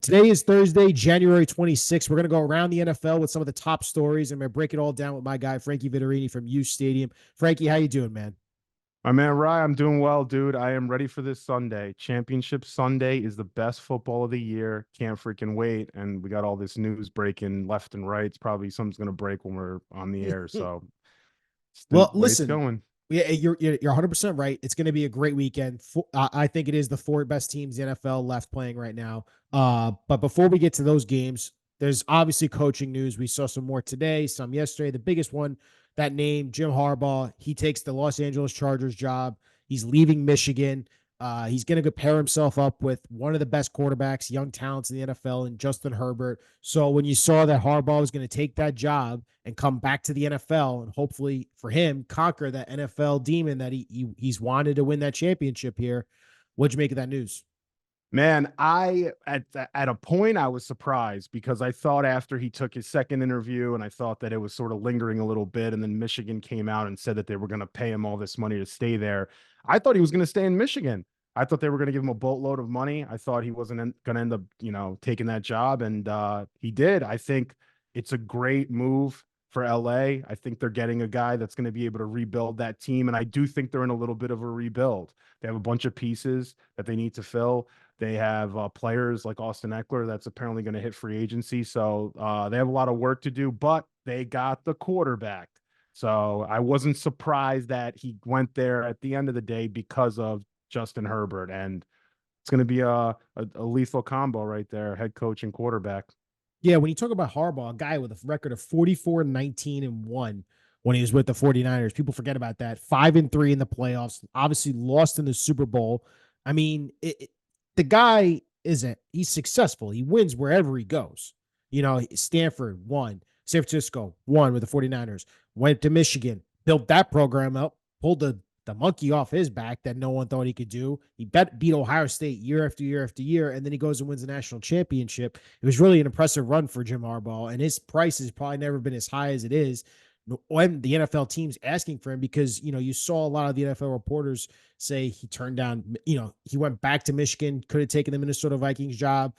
Today is Thursday, January 26th. We're going to go around the NFL with some of the top stories, and I'm going to break it all down with my guy, Frankie Vittorini from U Stadium. Frankie, how you doing, man? My man, Ryan, I'm doing well, dude. I am ready for this Sunday. Championship Sunday is the best football of the year. Can't freaking wait. And we got all this news breaking left and right. It's probably something's going to break when we're on the air. So it's the Well, way it's listen, going. yeah, you're 100% right. It's going to be a great weekend. I think it is the four best teams the NFL left playing right now. But before we get to those games, there's obviously coaching news. We saw some more today, some yesterday. The biggest one, that name, Jim Harbaugh, he takes the Los Angeles Chargers job. He's leaving Michigan. He's going to pair himself up with one of the best quarterbacks, young talents in the NFL, and Justin Herbert. So when you saw that Harbaugh was going to take that job and come back to the NFL and hopefully for him conquer that NFL demon that he's wanted to win that championship here, what'd you make of that news? Man, at a point I was surprised because I thought after he took his second interview and I thought that it was sort of lingering a little bit, and then Michigan came out and said that they were going to pay him all this money to stay there. I thought he was going to stay in Michigan. I thought they were going to give him a boatload of money. I thought he wasn't going to end up, taking that job, and he did. I think it's a great move for LA. I think they're getting a guy that's going to be able to rebuild that team, and I do think they're in a little bit of a rebuild. They have a bunch of pieces that they need to fill. They have players like Austin Eckler that's apparently going to hit free agency. So they have a lot of work to do, but they got the quarterback. So I wasn't surprised that he went there at the end of the day because of Justin Herbert. And it's going to be a lethal combo right there, head coach and quarterback. Yeah, when you talk about Harbaugh, a guy with a record of 44-19-1 when he was with the 49ers, people forget about that. 5-3 in the playoffs, obviously lost in the Super Bowl. I mean, the guy isn't, he's successful. He wins wherever he goes. You know, Stanford won, San Francisco won with the 49ers, went to Michigan, built that program up, pulled the monkey off his back that no one thought he could do. He beat Ohio State year after year after year, and then he goes and wins a national championship. It was really an impressive run for Jim Harbaugh, and his price has probably never been as high as it is when the NFL team's asking for him, because you saw a lot of the NFL reporters say he turned down, he went back to Michigan, could have taken the Minnesota Vikings job.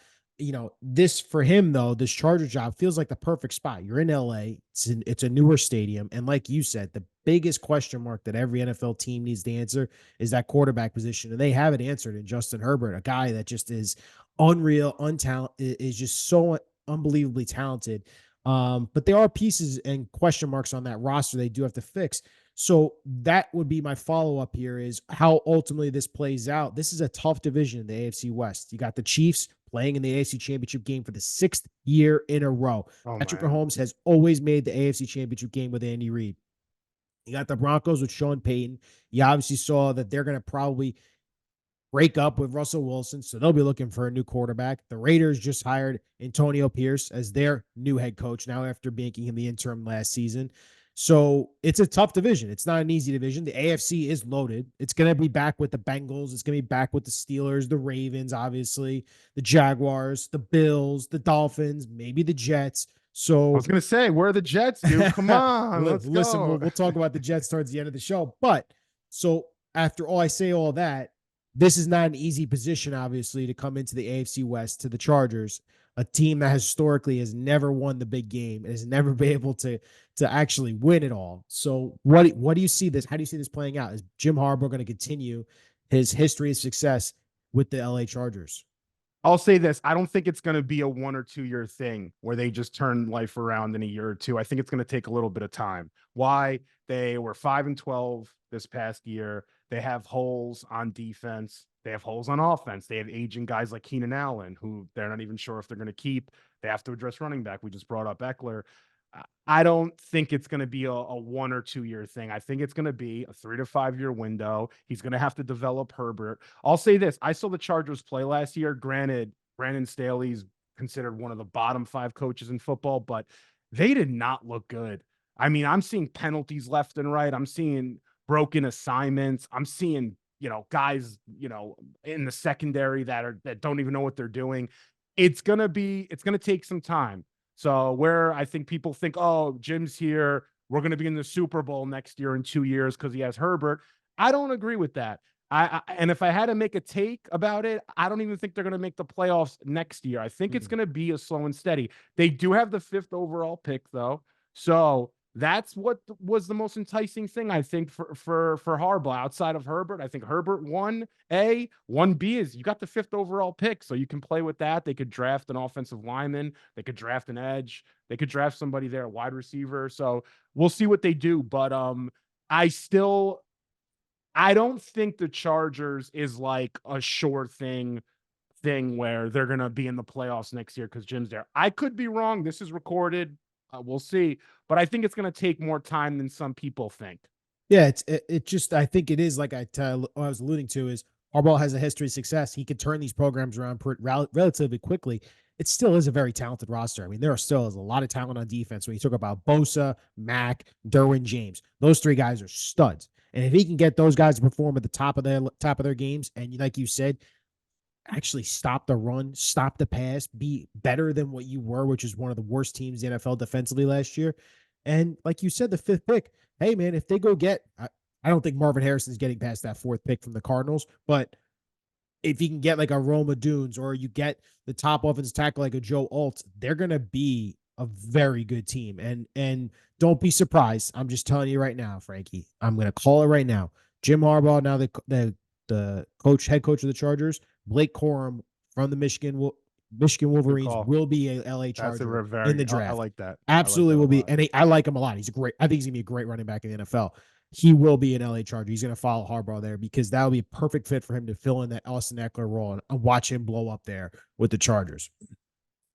This for him though, this Charger job feels like the perfect spot. You're in LA, it's a newer stadium, and like you said, the biggest question mark that every NFL team needs to answer is that quarterback position, and they have it answered in Justin Herbert, a guy that just is unreal, untalented, is just so unbelievably talented. But there are pieces and question marks on that roster they do have to fix. So that would be my follow up here is how ultimately this plays out. This is a tough division in the AFC West. You got the Chiefs playing in the AFC Championship game for the sixth year in a row. Oh, Patrick man. Mahomes has always made the AFC Championship game with Andy Reid. You got the Broncos with Sean Payton. You obviously saw that they're going to probably break up with Russell Wilson, so they'll be looking for a new quarterback. The Raiders just hired Antonio Pierce as their new head coach now after making him the interim last season. So it's a tough division. It's not an easy division. The AFC is loaded. It's going to be back with the Bengals. It's going to be back with the Steelers, the Ravens, obviously, the Jaguars, the Bills, the Dolphins, maybe the Jets. I So was going to say, where are the Jets, dude? Come on, let's listen, go. we'll talk about the Jets towards the end of the show. But so after all I say all that, this is not an easy position, obviously, to come into the AFC West to the Chargers, a team that historically has never won the big game and has never been able to actually win it all. So what do you see this? How do you see this playing out? Is Jim Harbaugh going to continue his history of success with the LA Chargers? I'll say this. I don't think it's going to be a 1 or 2 year thing where they just turn life around in a year or two. I think it's going to take a little bit of time. Why? They were 5-12 this past year. They have holes on defense. They have holes on offense. They have aging guys like Keenan Allen, who they're not even sure if they're going to keep. They have to address running back. We just brought up Eckler. I don't think it's going to be a 1 or 2 year thing. I think it's going to be a 3 to 5 year window. He's going to have to develop Herbert. I'll say this. I saw the Chargers play last year. Granted, Brandon Staley's considered one of the bottom 5 coaches in football, but they did not look good. I mean, I'm seeing penalties left and right. I'm seeing broken assignments. I'm seeing, guys, in the secondary that don't even know what they're doing. It's going to take some time. So where I think people think, oh, Jim's here, we're going to be in the Super Bowl next year in 2 years because he has Herbert. I don't agree with that. And if I had to make a take about it, I don't even think they're going to make the playoffs next year. I think it's Mm. going to be a slow and steady. They do have the 5th overall pick though. So that's what was the most enticing thing, I think, for Harbaugh outside of Herbert. I think Herbert 1A, 1B is you got the 5th overall pick, so you can play with that. They could draft an offensive lineman, they could draft an edge, they could draft somebody there, a wide receiver. So we'll see what they do. But I still I don't think the Chargers is like a sure thing where they're going to be in the playoffs next year because Jim's there. I could be wrong. This is recorded. We'll see. But I think it's going to take more time than some people think. Yeah, it just I think it is like I was alluding to is Harbaugh has a history of success. He could turn these programs around relatively quickly. It still is a very talented roster. I mean, there are still is a lot of talent on defense. When you talk about Bosa, Mack, Derwin James, those three guys are studs. And if he can get those guys to perform at the top of their games, and like you said, actually stop the run, stop the pass, be better than what you were, which is one of the worst teams in the NFL defensively last year. And like you said, the 5th pick, hey man, if they go get, I don't think Marvin Harrison's getting past that 4th pick from the Cardinals, but if you can get like a Roma Dunes or you get the top offensive tackle like a Joe Alt, they're gonna be a very good team. And don't be surprised. I'm just telling you right now, Frankie. I'm gonna call it right now. Jim Harbaugh, now the head coach of the Chargers, Blake Corum from the Michigan Good Wolverines call. will be a LA That's a Charger in very, the I draft. like that. I like Absolutely that a will be. lot. And I like him a lot. I think he's gonna be a great running back in the NFL. He will be an LA Charger. He's going to follow Harbaugh there because that would be a perfect fit for him to fill in that Austin Eckler role and watch him blow up there with the Chargers.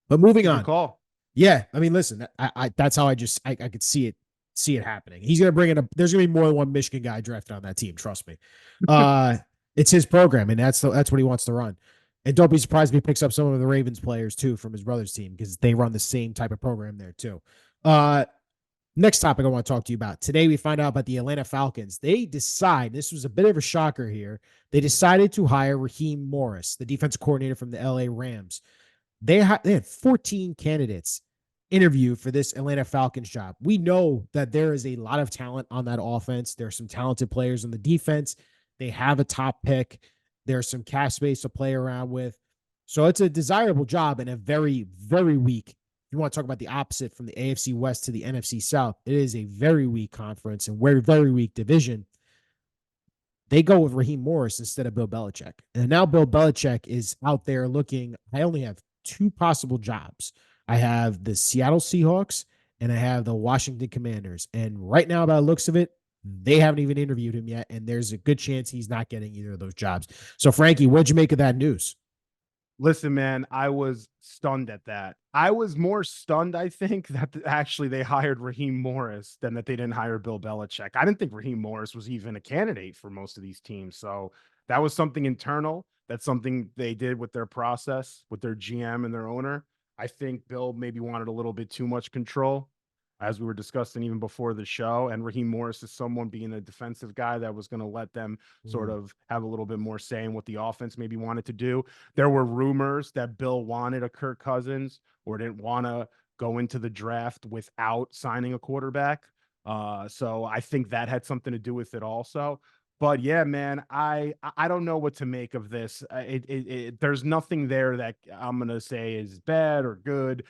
But It's moving a good on. call. Yeah, I mean, listen, that's how I could see it happening. He's going to bring in there's going to be more than one Michigan guy drafted on that team. Trust me. It's his program, and that's what he wants to run. And don't be surprised if he picks up some of the Ravens players too from his brother's team because they run the same type of program there too. Next topic I want to talk to you about. Today, we find out about the Atlanta Falcons. This was a bit of a shocker here. They decided to hire Raheem Morris, the defensive coordinator from the LA Rams. They had 14 candidates interview for this Atlanta Falcons job. We know that there is a lot of talent on that offense. There are some talented players on the defense. They have a top pick. There's some cap space to play around with. So it's a desirable job in a very, very weak, you want to talk about the opposite from the AFC West to the NFC South, it is a very weak conference and very, very weak division. They go with Raheem Morris instead of Bill Belichick. And now Bill Belichick is out there looking. I only have 2 possible jobs. I have the Seattle Seahawks and I have the Washington Commanders. And right now, by the looks of it, they haven't even interviewed him yet. And there's a good chance he's not getting either of those jobs. So, Frankie, what'd you make of that news? Listen, man, I was stunned at that. I was more stunned, I think, that actually they hired Raheem Morris than that they didn't hire Bill Belichick. I didn't think Raheem Morris was even a candidate for most of these teams. So that was something internal. That's something they did with their process, with their GM and their owner. I think Bill maybe wanted a little bit too much control, as we were discussing even before the show. And Raheem Morris is someone being a defensive guy that was going to let them sort of have a little bit more say in what the offense maybe wanted to do. There were rumors that Bill wanted a Kirk Cousins or didn't want to go into the draft without signing a quarterback. So I think that had something to do with it also. But yeah, man, I don't know what to make of this. There's nothing there that I'm gonna say is bad or good.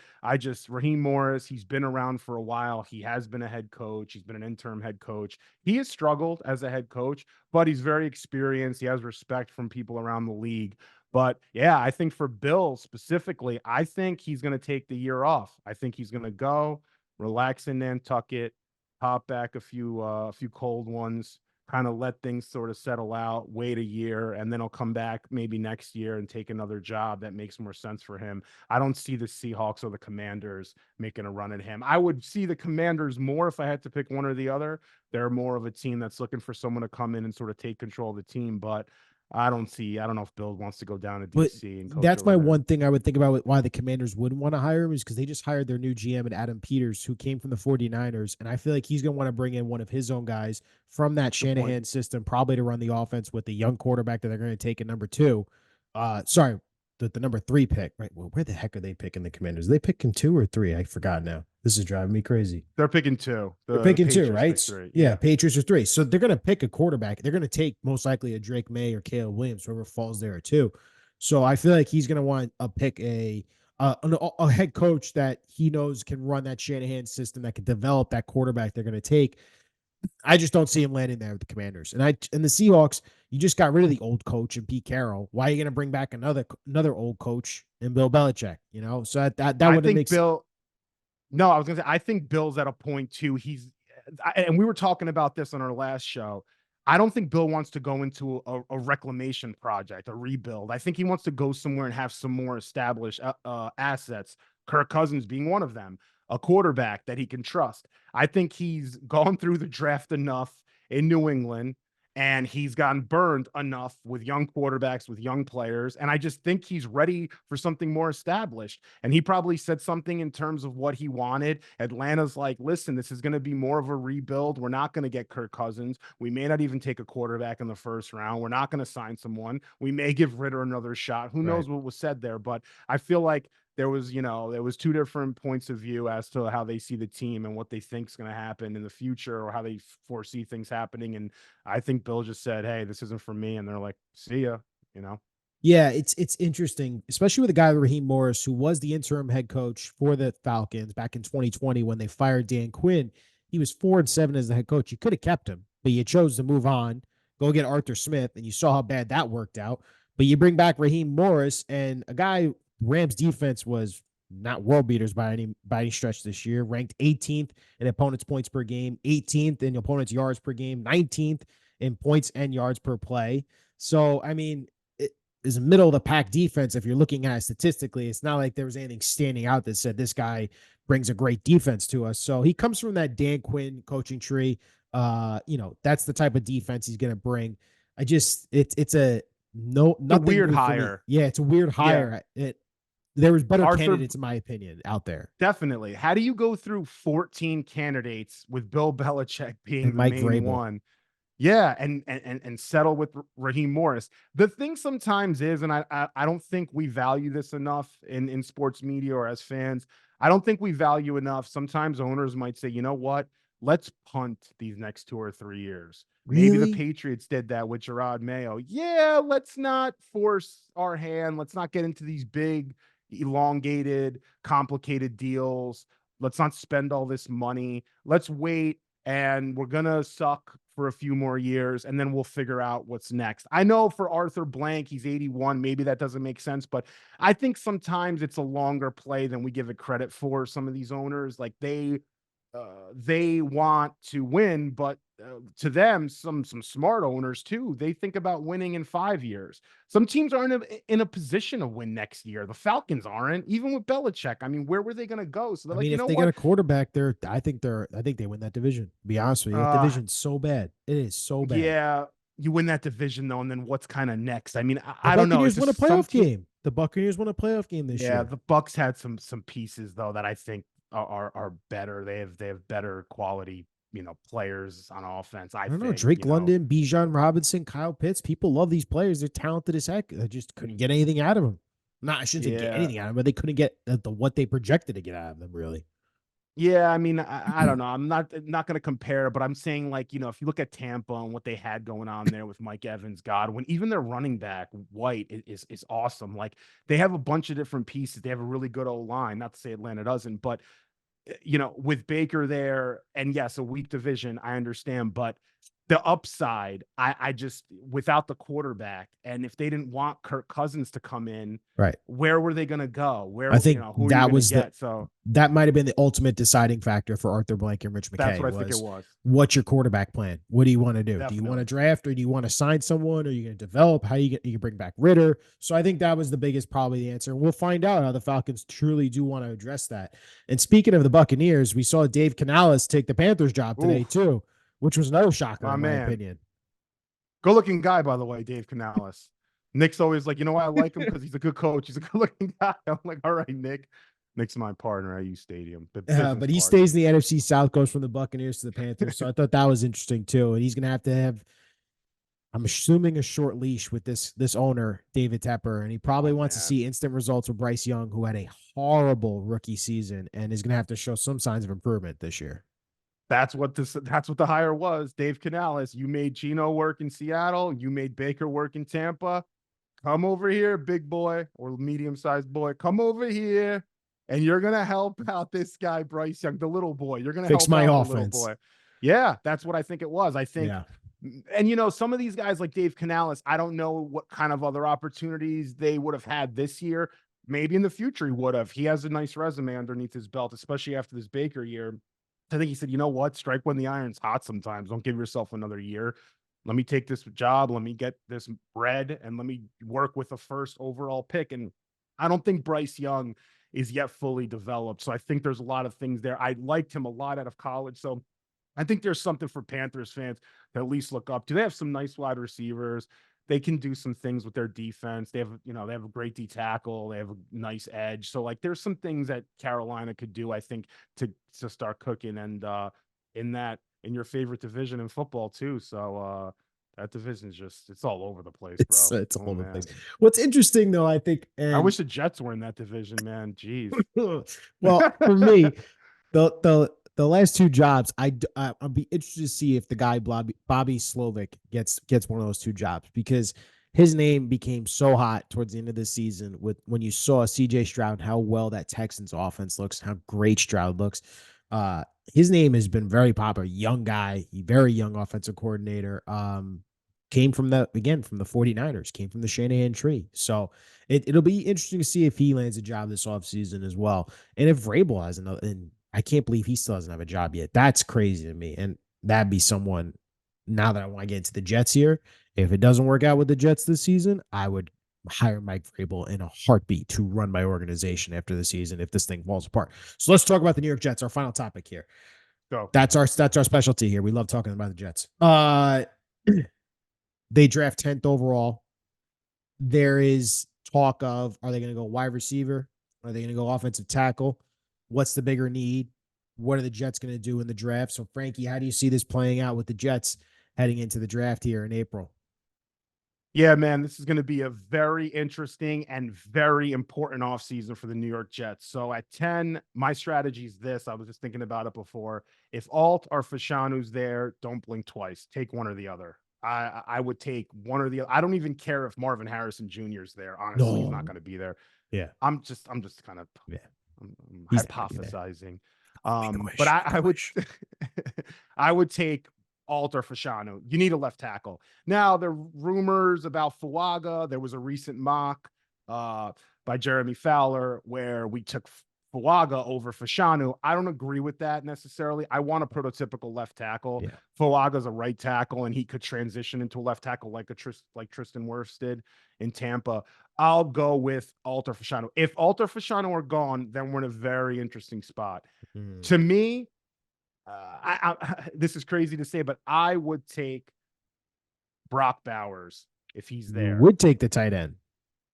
Raheem Morris, he's been around for a while. He has been a head coach. He's been an interim head coach. He has struggled as a head coach, but he's very experienced. He has respect from people around the league. But yeah, I think for Bill specifically, I think he's going to take the year off. I think he's going to go relax in Nantucket, pop back a few cold ones, kind of let things sort of settle out, wait a year, and then he'll come back maybe next year and take another job that makes more sense for him. I don't see the Seahawks or the Commanders making a run at him. I would see the Commanders more if I had to pick one or the other. They're more of a team that's looking for someone to come in and sort of take control of the team, but I don't know if Bill wants to go down to But DC and coach that's over my there. one thing I would think about why the Commanders wouldn't want to hire him is because they just hired their new GM and Adam Peters, who came from the 49ers. And I feel like he's going to want to bring in one of his own guys from that Good point. Shanahan system, probably to run the offense with the young quarterback that they're going to take at number 2. Sorry, the number 3 pick, right? Well, where the heck are they picking the Commanders? Are they picking 2 or 3? I forgot now. This is driving me crazy. They're picking two. They're The picking two, Patriots right? pick three. Yeah, Yeah. Patriots are three. So they're going to pick a quarterback. They're going to take most likely a Drake May or Caleb Williams, whoever falls there too. So I feel like he's going to want to pick a head coach that he knows can run that Shanahan system, that can develop that quarterback they're going to take. I just don't see him landing there with the Commanders. And the Seahawks, you just got rid of the old coach and Pete Carroll. Why are you going to bring back another old coach and Bill Belichick? So that I wouldn't think make sense. Bill. No, I was gonna say I think Bill's at a point too. And we were talking about this on our last show. I don't think Bill wants to go into a reclamation project, a rebuild. I think he wants to go somewhere and have some more established assets. Kirk Cousins being one of them, a quarterback that he can trust. I think he's gone through the draft enough in New England, and he's gotten burned enough with young quarterbacks, with young players. And I just think he's ready for something more established. And he probably said something in terms of what he wanted. Atlanta's like, listen, this is going to be more of a rebuild. We're not going to get Kirk Cousins. We may not even take a quarterback in the first round. We're not going to sign someone. We may give Ritter another shot. Who knows what was said there? But I feel like there was two different points of view as to how they see the team and what they think is going to happen in the future, or how they foresee things happening. And I think Bill just said, hey, this isn't for me. And they're like, see ya, you know? Yeah, it's interesting, especially with a guy Raheem Morris, who was the interim head coach for the Falcons back in 2020 when they fired Dan Quinn. He was 4-7 as the head coach. You could have kept him, but you chose to move on, go get Arthur Smith, and you saw how bad that worked out. But you bring back Raheem Morris, and a guy Rams defense was not world beaters by any stretch this year, ranked 18th in opponents' points per game, 18th in opponents' yards per game, 19th in points and yards per play. So I mean, is a middle of the pack defense. If you're looking at it statistically, it's not like there was anything standing out that said this guy brings a great defense to us. So he comes from that Dan Quinn coaching tree. That's the type of defense he's going to bring. It's a no, The nothing weird new for me. hire. Yeah, it's a weird hire. There was better Arthur, candidates, in my opinion, out there. definitely. How do you go through 14 candidates with Bill Belichick being And the Mike main Vrabel. one? Yeah, and settle with Raheem Morris. The thing sometimes is, and I don't think we value this enough in sports media or as fans. I don't think we value enough. Sometimes owners might say, you know what? Let's punt these next 2 or 3 years. Maybe the Really? Patriots did that with Gerard Mayo. Yeah, let's not force our hand. Let's not get into these big, elongated, complicated deals. Let's not spend all this money. Let's wait, and we're gonna suck for a few more years, and then we'll figure out what's next. I know for Arthur Blank, he's 81. Maybe that doesn't make sense, but I think sometimes it's a longer play than we give it credit for. Some of these owners, like they want to win, but to them, some smart owners too, they think about winning in 5 years. Some teams aren't in a position to win next year. The Falcons aren't, even with Belichick. I mean, where were they going to go? So they're I like, mean, you if know they got what? a quarterback there, I think they win that division. To be honest with you, that Uh, division's so bad. It is so bad. yeah, you win that division though, and then what's kind of next? I mean, The I don't know. It's Buccaneers won a just some playoff team. game. The Buccaneers won a playoff game this Yeah, year. the Bucks had some pieces though that I think are better. They have better quality, players on offense. I I don't know. think, Drake London, Bijan Robinson, Kyle Pitts. People love these players. They're talented as heck. They just couldn't get anything out of them. Not, I shouldn't say get Yeah. anything out of them, but they couldn't get what they projected to get out of them, really. Yeah, I mean, I don't know. I'm not going to compare, but I'm saying, like, if you look at Tampa and what they had going on there with Mike Evans, Godwin, even their running back White is awesome. Like, they have a bunch of different pieces. They have a really good O line. Not to say Atlanta doesn't, but with Baker there, and yes, a weak division, I understand, but the upside, I just, without the quarterback, and if they didn't want Kirk Cousins to come in, Right. where were they going to go? I Where, think who are you that going to was get? So that might have been the ultimate deciding factor for Arthur Blank and Rich that's McKay what I think it was was. what's your quarterback plan? What do you want to do? Do you want to Definitely. draft or do you want to sign someone? Or are you going to develop? How you can bring back Ritter? So I think that was the biggest, probably the answer. We'll find out how the Falcons truly do want to address that. And speaking of the Buccaneers, we saw Dave Canales take the Panthers job today Oof, too, which was another shocker my in my man. opinion. Good looking guy, by the way, Dave Canales. Nick's always like, why I like him? Because he's a good coach. He's a good looking guy. I'm like, all right, Nick. Nick's my partner at U Stadium, but business But he partner. stays in the NFC South, goes from the Buccaneers to the Panthers. So I thought that was interesting too. And he's going to have I'm assuming a short leash with this owner, David Tepper, and he probably Oh wants to man. see instant results with Bryce Young, who had a horrible rookie season and is going to have to show some signs of improvement this year. That's what the hire was. Dave Canales. You made Gino work in Seattle. You made Baker work in Tampa. Come over here, big boy or medium-sized boy. Come over here, and you're gonna help out this guy, Bryce Young, the little boy. You're gonna Fix help my out the little offense. boy. Yeah, that's what I think it was. I think, Yeah. and some of these guys like Dave Canales, I don't know what kind of other opportunities they would have had this year. Maybe in the future he would have. He has a nice resume underneath his belt, especially after this Baker year. I think he said, you know what? Strike when the iron's hot sometimes. Don't give yourself another year. Let me take this job. Let me get this bread and let me work with a first overall pick. And I don't think Bryce Young is yet fully developed. So I think there's a lot of things there. I liked him a lot out of college. So I think there's something for Panthers fans to at least look up to. They have some nice wide receivers. They can do some things with their defense. They have, they have a great D tackle. They have a nice edge. So like there's some things that Carolina could do, I think, to start cooking and in your favorite division in football too. So that division is just it's all over the place, bro. It's Oh all over the place. man. What's interesting though, I think, I and wish the Jets were in that division, man. Jeez. well, for me, the last two jobs, I'll be interested to see if the guy Bobby Slovic gets one of those two jobs, because his name became so hot towards the end of the season with when you saw CJ Stroud, how well that Texans offense looks, how great Stroud looks. His name has been very popular. Young guy, very young offensive coordinator. Came from the 49ers, came from the Shanahan tree. So it'll be interesting to see if he lands a job this offseason as well. And if Vrabel has another, and I can't believe he still doesn't have a job yet. That's crazy to me. And that'd be someone, now that I want to get into the Jets here. If it doesn't work out with the Jets this season, I would hire Mike Vrabel in a heartbeat to run my organization after the season if this thing falls apart. So let's talk about the New York Jets, our final topic here. Go. That's our specialty here. We love talking about the Jets. They draft 10th overall. There is talk of, are they going to go wide receiver? Are they going to go offensive tackle? What's the bigger need? What are the Jets going to do in the draft? So, Frankie, how do you see this playing out with the Jets heading into the draft here in April? Yeah, man, this is going to be a very interesting and very important offseason for the New York Jets. So at 10, my strategy is this. I was just thinking about it before. If Alt or Fashanu's there, don't blink twice. Take one or the other. I would take one or the other. I don't even care if Marvin Harrison Jr. is there. Honestly, he's not going to be there. Yeah. I'm just kind of I'm hypothesizing. But I would I would take Alt or Fasciano. You need a left tackle. Now, there are rumors about Fuaga. There was a recent mock by Jeremy Fowler where we took Fuaga over Fasciano. I don't agree with that necessarily. I want a prototypical left tackle. Yeah. Fuaga's a right tackle, and he could transition into a left tackle like Tristan Wirfs did in Tampa. I'll go with Alter Fasciano. If Alter Fasciano are gone, then we're in a very interesting spot. To me, this is crazy to say, but I would take Brock Bowers if he's there. You would take the tight end.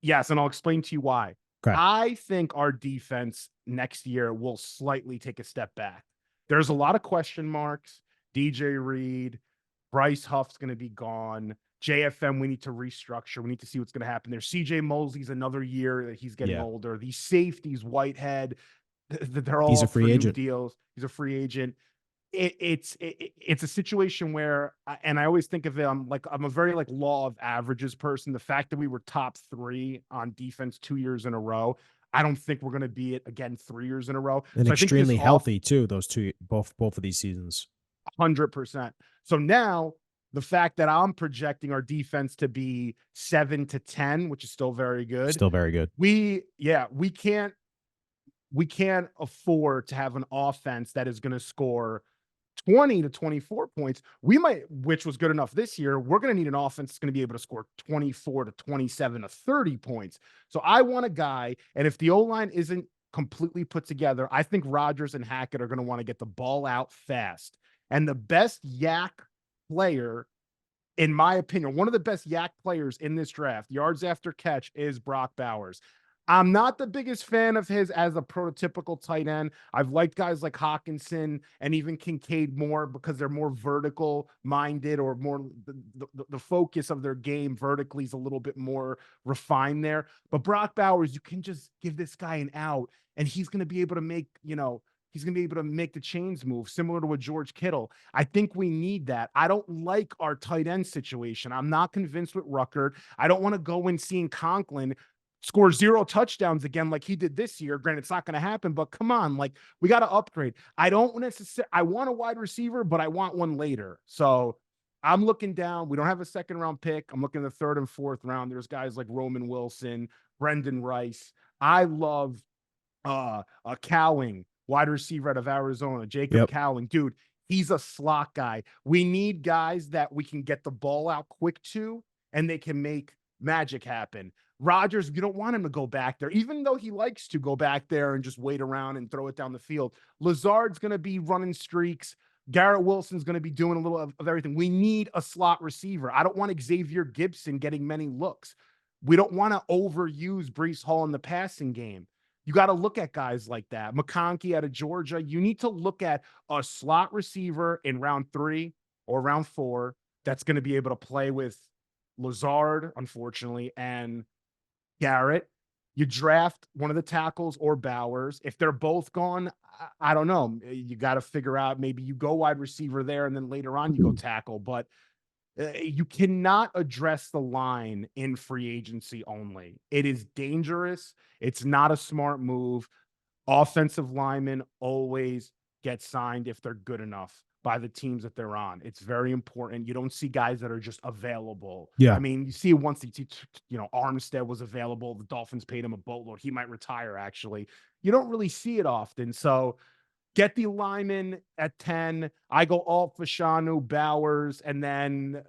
Yes, and I'll explain to you why. Okay. I think our defense next year will slightly take a step back. There's a lot of question marks. DJ Reed, Bryce Huff's going to be gone. JFM, we need to restructure. We need to see what's going to happen there. CJ Mosley's another year that he's getting older. These safeties, Whitehead, they're all he's a free agent. new deals. He's a free agent. It's a situation where, and I always think of it, I'm a very law of averages person. The fact that we were top 3 on defense 2 years in a row, I don't think we're going to be it again 3 years in a row. And so extremely healthy too. Those two, both of these seasons. 100%. So now the fact that I'm projecting our defense to be 7 to 10, which is still very good. Still very good. We can't afford to have an offense that is going to score 20 to 24 points. Which was good enough this year. We're going to need an offense that's going to be able to score 24 to 27 to 30 points. So I want a guy, and if the O-line isn't completely put together, I think Rodgers and Hackett are going to want to get the ball out fast. And the best yak player, in my opinion, one of the best yak players in this draft, yards after catch, is Brock Bowers. I'm not the biggest fan of his as a prototypical tight end. I've liked guys like Hawkinson and even Kincaid more because they're more vertical minded, or more the focus of their game vertically is a little bit more refined there. But Brock Bowers, you can just give this guy an out and he's going to be able to make, he's going to be able to make the chains move, similar to what George Kittle. I think we need that. I don't like our tight end situation. I'm not convinced with Ruckert. I don't want to go in seeing Conklin score 0 touchdowns again like he did this year. Granted, it's not going to happen, but come on, like, we got to upgrade. I don't necessarily, I want a wide receiver, but I want one later. So I'm looking down. We don't have a second round pick. I'm looking at the 3rd and 4th round. There's guys like Roman Wilson, Brendan Rice. I love Cowing, wide receiver out of Arizona, Jacob Cowing. Dude, he's a slot guy. We need guys that we can get the ball out quick to, and they can make magic happen. Rodgers, you don't want him to go back there, even though he likes to go back there and just wait around and throw it down the field. Lazard's going to be running streaks. Garrett Wilson's going to be doing a little of everything. We need a slot receiver. I don't want Xavier Gibson getting many looks. We don't want to overuse Breece Hall in the passing game. You got to look at guys like that. McConkey out of Georgia. You need to look at a slot receiver in round 3 or round 4 that's going to be able to play with Lazard, unfortunately, and Garrett. You draft one of the tackles or Bowers. If they're both gone, I don't know. You got to figure out, maybe you go wide receiver there and then later on you go tackle. But you cannot address the line in free agency only. It is dangerous. It's not a smart move. Offensive linemen always get signed if they're good enough by the teams that they're on. It's very important. You don't see guys that are just available. Yeah. I mean, you see once Armstead was available, the Dolphins paid him a boatload. He might retire, actually. You don't really see it often. So get the lineman at 10. I go Alt Fashanu, Bowers, and then,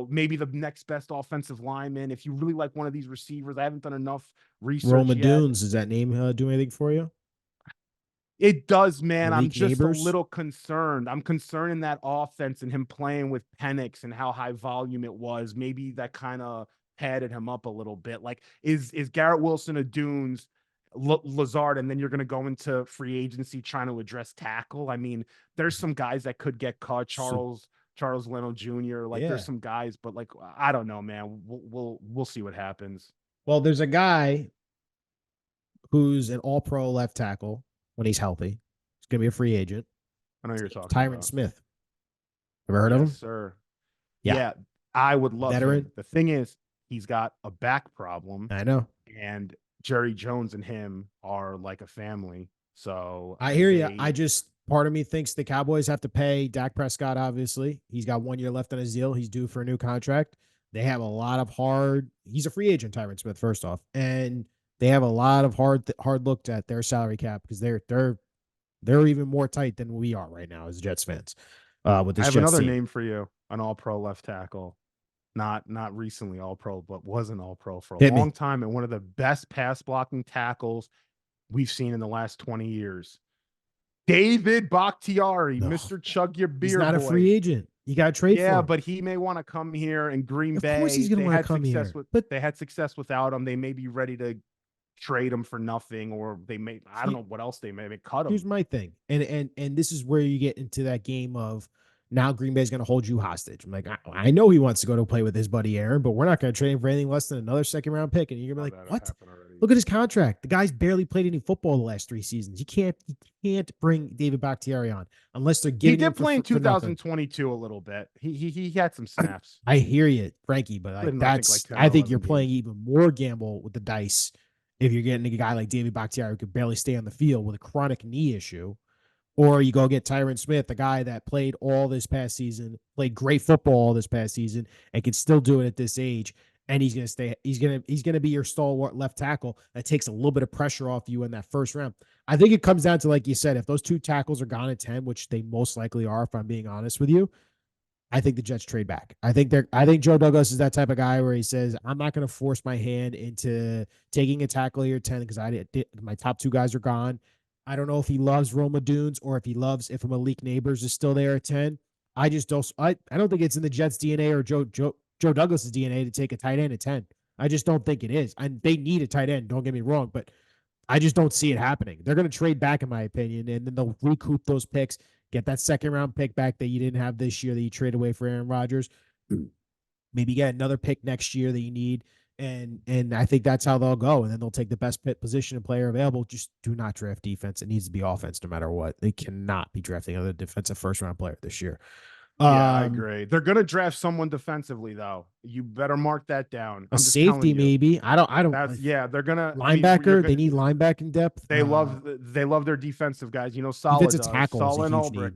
maybe the next best offensive lineman. If you really like one of these receivers, I haven't done enough research Roma yet. Dunes, does that name do anything for you? It does, man. Malik I'm just Neighbors? a little concerned. I'm concerned in that offense and him playing with Penix and how high volume it was. Maybe that kind of padded him up a little bit. Like, is Garrett Wilson a Dunes, Lazard, and then you're going to go into free agency trying to address tackle? I mean, there's some guys that could get cut. Charles Leno Jr. Like, there's some guys, but like, I don't know, man. We'll see what happens. Well, there's a guy who's an all-pro left tackle when he's healthy. He's going to be a free agent. I know you're talking Tyron about Smith. Ever heard of him? Sir. Yeah. Yeah, I would love Veteran. him. The thing is, he's got a back problem. I know. And Jerry Jones and him are like a family. So I hear you. Part of me thinks the Cowboys have to pay Dak Prescott, obviously. He's got 1 year left on his deal. He's due for a new contract. They have a lot of he's a free agent, Tyron Smith, first off. And they have a lot of hard looked at their salary cap because they're even more tight than we are right now as Jets fans. With this I have Jets another team. name for you, an all-pro left tackle. Not recently all-pro, but was an all-pro for a long time and one of the best pass blocking tackles we've seen in the last 20 years. David Bakhtiari, Mr. Chug Your Beer. He's not boy. A free agent. You got to trade for him. Yeah, but he may want to come here in Green Bay. Of course he's going to want to come here. But they had success without him. They may be ready to trade him for nothing, or they may, I don't know what else they may cut him. Here's my thing. And this is where you get into that game of now Green Bay's going to hold you hostage. I'm like, I know he wants to go to play with his buddy Aaron, but we're not going to trade him for anything less than another second round pick. And you're going to be like, what? Look at his contract. The guy's barely played any football the last 3 seasons. You can't bring David Bakhtiari on unless they're giving. He did play in 2022 a little bit. He had some snaps. I hear you, Frankie, but I think you're playing even more gamble with the dice if you're getting a guy like David Bakhtiari who could barely stay on the field with a chronic knee issue. Or you go get Tyron Smith, a guy that played all this past season, played great football this past season, and can still do it at this age. And he's going to stay. He's going to be your stalwart left tackle that takes a little bit of pressure off you in that first round. I think it comes down to, like you said, if those 2 tackles are gone at 10, which they most likely are, if I'm being honest with you, I think the Jets trade back. I think Joe Douglas is that type of guy where he says, I'm not going to force my hand into taking a tackle here at 10 because my top 2 guys are gone. I don't know if he loves Roma Dunes or if Malik Neighbors is still there at 10. I just don't. I don't think it's in the Jets' DNA or Joe Douglas's DNA to take a tight end at 10. I just don't think it is. And they need a tight end. Don't get me wrong, but I just don't see it happening. They're going to trade back, in my opinion, and then they'll recoup those picks, get that second round pick back that you didn't have this year that you trade away for Aaron Rodgers. Maybe get another pick next year that you need. And I think that's how they'll go. And then they'll take the best position and player available. Just do not draft defense. It needs to be offense no matter what. They cannot be drafting another defensive first round player this year. Yeah, I agree. They're gonna draft someone defensively, though. You better mark that down. A I'm just telling safety, you. maybe. I don't. That's they're gonna Linebacker. They need linebacking depth. They love their defensive guys. You know, Defensive Salah tackle is a huge Ulbrich. need.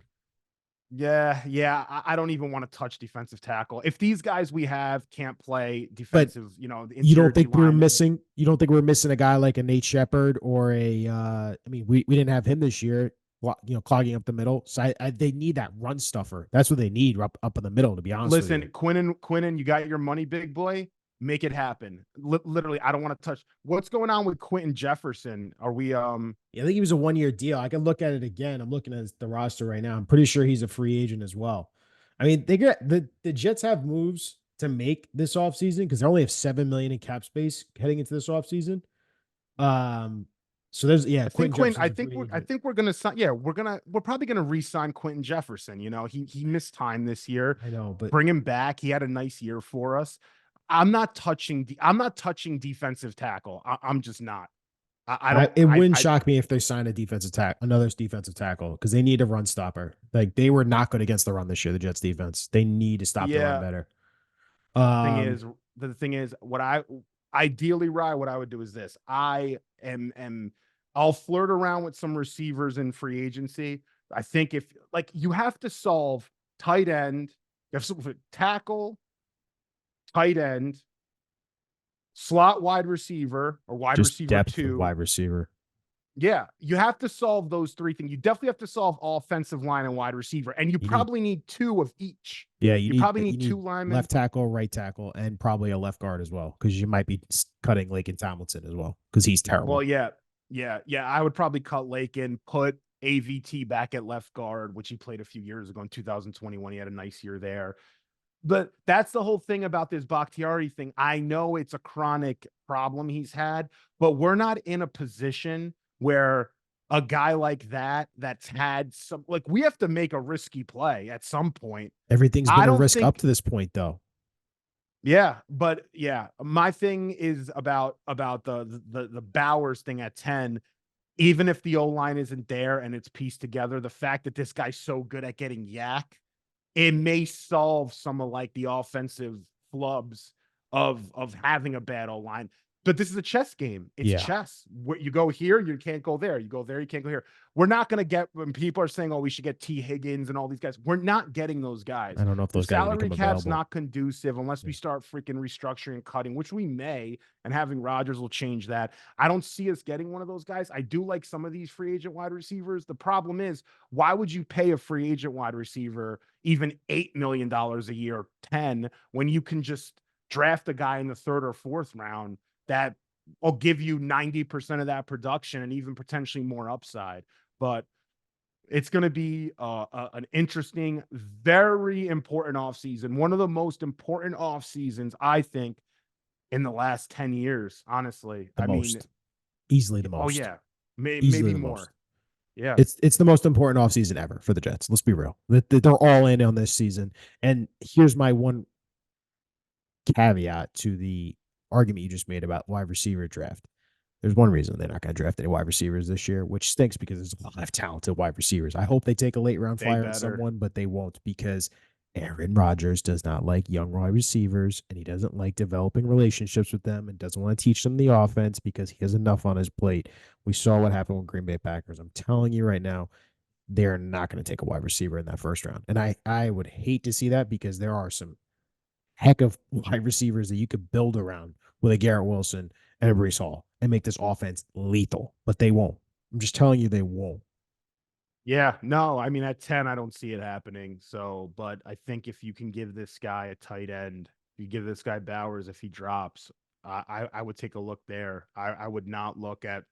Yeah. I don't even want to touch defensive tackle. If these guys we have can't play defensive, you don't think we're missing? You don't think we're missing a guy like a Nate Shepard or a? I mean, we didn't have him this year. Clogging up the middle. So they need that run stuffer. That's what they need up in the middle. To be honest, listen, Quinnen, you got your money, big boy. Make it happen. Literally, I don't want to touch. What's going on with Quentin Jefferson? Are we? Yeah, I think he was a 1-year deal. I can look at it again. I'm looking at the roster right now. I'm pretty sure he's a free agent as well. I mean, they get the Jets have moves to make this offseason because they only have $7 million in cap space heading into this offseason. So there's I think we're gonna sign. Yeah, we're probably gonna re-sign Quentin Jefferson. He missed time this year. I know, but bring him back. He had a nice year for us. I'm not touching defensive tackle. I'm just not. I don't. It wouldn't shock me if they sign another defensive tackle, because they need a run stopper. Like, they were not good against the run this year. The Jets defense. They need to stop the run better. The thing is, what I ideally, Ryan, what I would do is this. I'll flirt around with some receivers in free agency. I think if you have to solve tight end, you have to tackle, tight end, slot wide receiver or wide just receiver depth 2, wide receiver. Yeah, you have to solve those 3 things. You definitely have to solve offensive line and wide receiver, and you probably need 2 of each. Yeah, you probably need 2 linemen, left tackle, right tackle, and probably a left guard as well, because you might be cutting Laken Tomlinson as well because he's terrible. Well, yeah. I would probably cut Laken, put AVT back at left guard, which he played a few years ago in 2021. He had a nice year there. But that's the whole thing about this Bakhtiari thing. I know it's a chronic problem he's had, but we're not in a position where a guy like that's had some, we have to make a risky play at some point. Everything's been a risk up to this point, though. Yeah, but my thing is about the Bowers thing at 10. Even if the O-line isn't there and it's pieced together, the fact that this guy's so good at getting yak, it may solve some of the offensive flubs of having a bad O-line. But this is a chess game. It's chess. You go here, you can't go there. You go there, you can't go here. We're not going to get, when people are saying, oh, we should get T. Higgins and all these guys, we're not getting those guys. I don't know if those guys salary cap's not conducive unless we start freaking restructuring and cutting, which we may, and having Rodgers will change that. I don't see us getting one of those guys. I do like some of these free agent wide receivers. The problem is, why would you pay a free agent wide receiver even $8 million a year, 10, when you can just draft a guy in the 3rd or 4th round that will give you 90% of that production and even potentially more upside? But it's going to be an interesting, very important offseason. One of the most important off seasons, I think, in the last 10 years, honestly. Easily the most. Oh, yeah. Maybe more. Most. Yeah. It's the most important offseason ever for the Jets. Let's be real. They're all in on this season. And here's my one caveat to the argument you just made about wide receiver draft. There's one reason they're not going to draft any wide receivers this year, which stinks because there's a lot of talented wide receivers. I hope they take a late round flyer on someone, but they won't, because Aaron Rodgers does not like young wide receivers, and he doesn't like developing relationships with them, and doesn't want to teach them the offense because he has enough on his plate. We saw what happened with Green Bay Packers. I'm telling you right now, they're not going to take a wide receiver in that first round. And I would hate to see that, because there are some heck of wide receivers that you could build around with a Garrett Wilson and a Breece Hall and make this offense lethal, but they won't. I'm just telling you, they won't. Yeah, no, I mean, at 10, I don't see it happening. So, but I think if you can give this guy a tight end, you give this guy Bowers, if he drops, I would take a look there. I would not look at,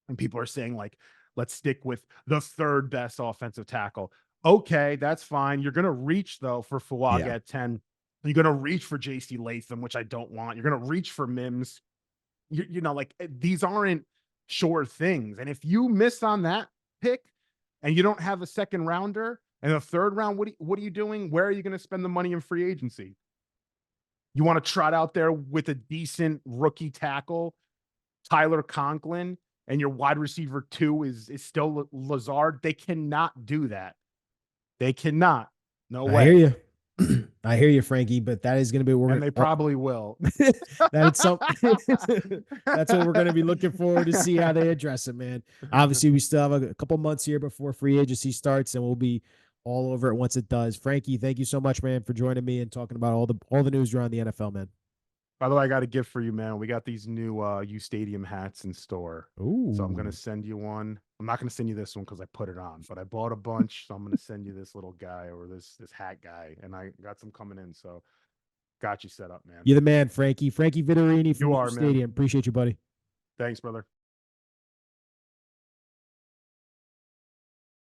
and people are saying let's stick with the 3rd best offensive tackle. Okay, that's fine. You're going to reach though for Fuaga at 10. You're going to reach for JC Latham, which I don't want. You're going to reach for Mims. Like these aren't sure things. And if you miss on that pick and you don't have a second rounder and a third round, what are you doing? Where are you going to spend the money in free agency? You want to trot out there with a decent rookie tackle, Tyler Conklin, and your wide receiver 2 is still Lazard? They cannot do that. They cannot. No way. I hear you. I hear you, Frankie, but that is going to be and they probably will. That's that's what we're going to be looking forward to see how they address it, man. Obviously, we still have a couple months here before free agency starts, and we'll be all over it once it does. Frankie, thank you so much, man, for joining me and talking about all the news around the NFL, man. By the way, I got a gift for you, man. We got these new U Stadium hats in store. Ooh. So I'm going to send you one. I'm not going to send you this one because I put it on, but I bought a bunch. So I'm going to send you this little guy or this hat guy. And I got some coming in. So got you set up, man. You're the man, Frankie. Frankie Vittorini from You U are, Stadium. man. Appreciate you, buddy. Thanks, brother.